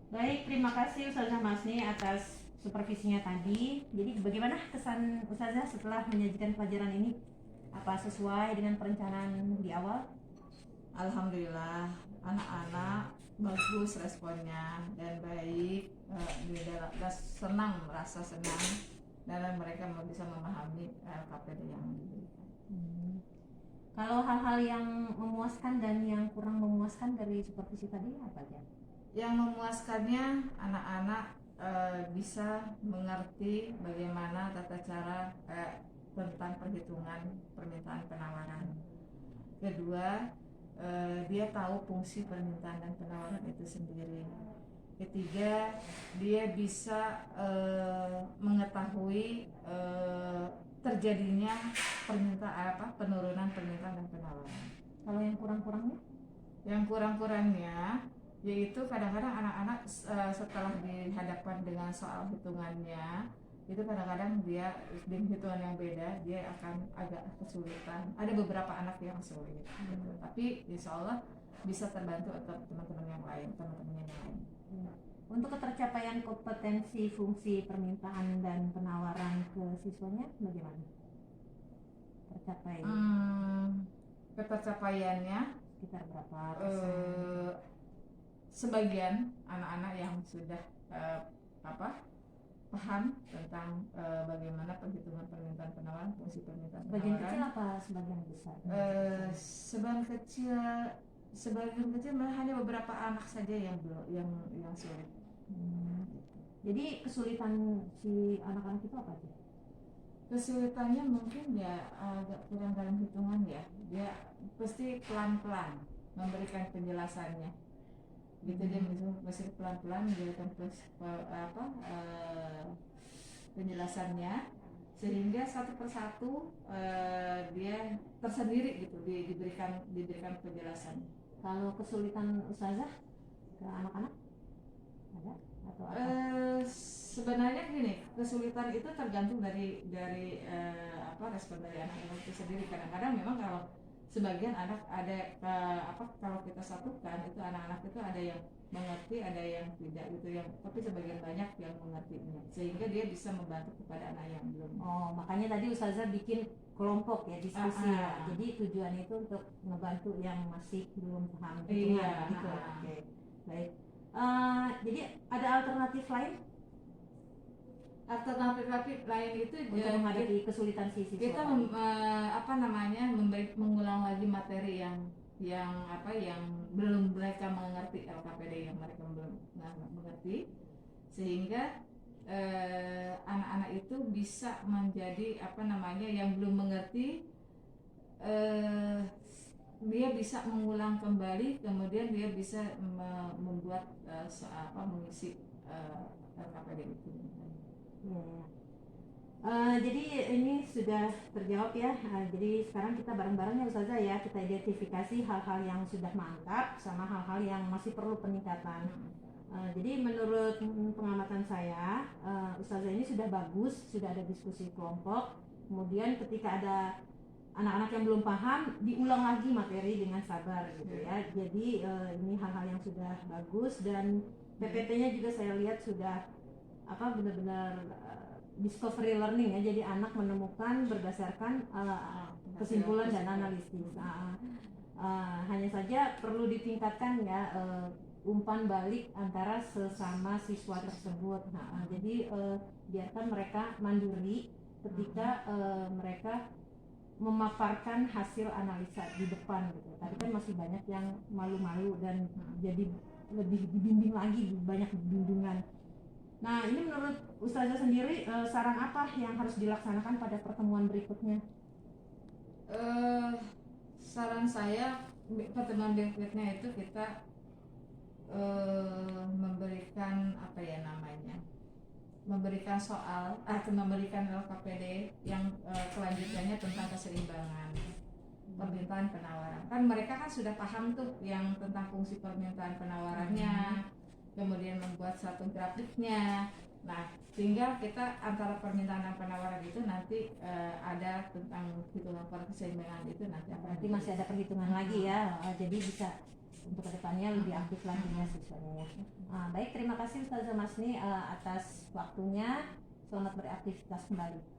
Baik, terima kasih Ustazah Masni atas supervisinya tadi. Jadi bagaimana kesan Ustazah setelah menyajikan pelajaran ini? Apa sesuai dengan perencanaan di awal? Alhamdulillah, anak-anak bagus responnya dan baik. Senang, merasa senang dan mereka bisa memahami LKPD yang diberikan. Kalau hal-hal yang memuaskan dan yang kurang memuaskan dari supervisi tadi apa aja? Yang memuaskannya anak-anak bisa mengerti bagaimana tata cara tentang perhitungan permintaan penawaran. Kedua, dia tahu fungsi permintaan dan penawaran itu sendiri. Ketiga, dia bisa mengetahui terjadinya penurunan permintaan dan penawaran. Kalau yang kurang-kurangnya? Yang kurang-kurangnya yaitu kadang-kadang anak-anak setelah dihadapkan dengan soal hitungannya itu kadang-kadang dia dengan hitungan yang beda dia akan agak kesulitan. Ada beberapa anak yang sulit gitu. Tapi insya Allah bisa terbantu atau teman-teman yang lain. Untuk ketercapaian kompetensi fungsi permintaan dan penawaran ke siswanya bagaimana? Tercapai Ketercapaiannya sekitar berapa persen? Sebagian anak-anak yang sudah paham tentang bagaimana perhitungan permintaan penawaran, fungsi permintaan Sebagian penawaran. kecil apa sebagian besar? Sebagian kecil malah hanya beberapa anak saja yang sulit. Jadi kesulitan si anak-anak itu apa sih? Kesulitannya mungkin ya agak kurang dalam hitungan ya. Dia pasti pelan-pelan memberikan penjelasannya. Gitu dia mesti pelan-pelan menjelaskan penjelasannya sehingga satu persatu dia tersendiri gitu diberikan penjelasan. Kalau kesulitan ustazah ke anak-anak ada atau apa? Sebenarnya gini, kesulitan itu tergantung dari respon dari anak-anak itu sendiri. Kadang-kadang memang kalau sebagian anak ada kalau kita satukan itu anak-anak itu ada yang mengerti, ada yang tidak gitu yang, tapi sebagian banyak yang mengertinya sehingga dia bisa membantu kepada anak yang belum. Oh, makanya tadi ustazah bikin kelompok ya, diskusi ya. Jadi tujuannya itu untuk ngebantu yang masih belum paham hitungan gitu. Oke. Baik. Jadi ada alternatif lain? Alternatif lain itu untuk menghadapi kesulitan si siswa. Kita mengulang lagi materi yang belum mereka mengerti, LKPD yang mereka belum mengerti, sehingga anak-anak itu bisa menjadi yang belum mengerti, dia bisa mengulang kembali, kemudian dia bisa membuat mengisi LKPD itu. Jadi ini sudah terjawab ya. Jadi sekarang kita bareng-bareng ya Ustazah ya, kita identifikasi hal-hal yang sudah mantap sama hal-hal yang masih perlu peningkatan. Jadi menurut pengamatan saya, Ustazah ini sudah bagus, sudah ada diskusi kelompok. Kemudian ketika ada anak-anak yang belum paham, diulang lagi materi dengan sabar gitu ya. Jadi ini hal-hal yang sudah bagus dan PPT-nya juga saya lihat sudah benar-benar discovery learning ya, jadi anak menemukan berdasarkan kesimpulan dan analisis. Hanya saja perlu ditingkatkan ya umpan balik antara sesama siswa tersebut. Jadi biarkan mereka mandiri ketika mereka memaparkan hasil analisa di depan gitu. Tadi kan masih banyak yang malu-malu dan jadi lebih dibimbing lagi, banyak bimbingan. Nah, ini menurut Ustazah sendiri saran apa yang harus dilaksanakan pada pertemuan berikutnya? Saran saya pertemuan berikutnya itu kita memberikan memberikan soal atau memberikan LKPD yang kelanjutannya tentang keseimbangan permintaan penawaran. Kan mereka kan sudah paham tuh yang tentang fungsi permintaan penawarannya, kemudian membuat satu grafiknya. Nah, tinggal kita antara permintaan dan penawaran itu nanti ada tentang hitungan keseimbangan itu nanti masih ada perhitungan lagi ya. Jadi bisa untuk kedepannya lebih aktif lagi ya siswanya ya. Baik, terima kasih Ustazah Masni atas waktunya. Selamat beraktivitas kembali.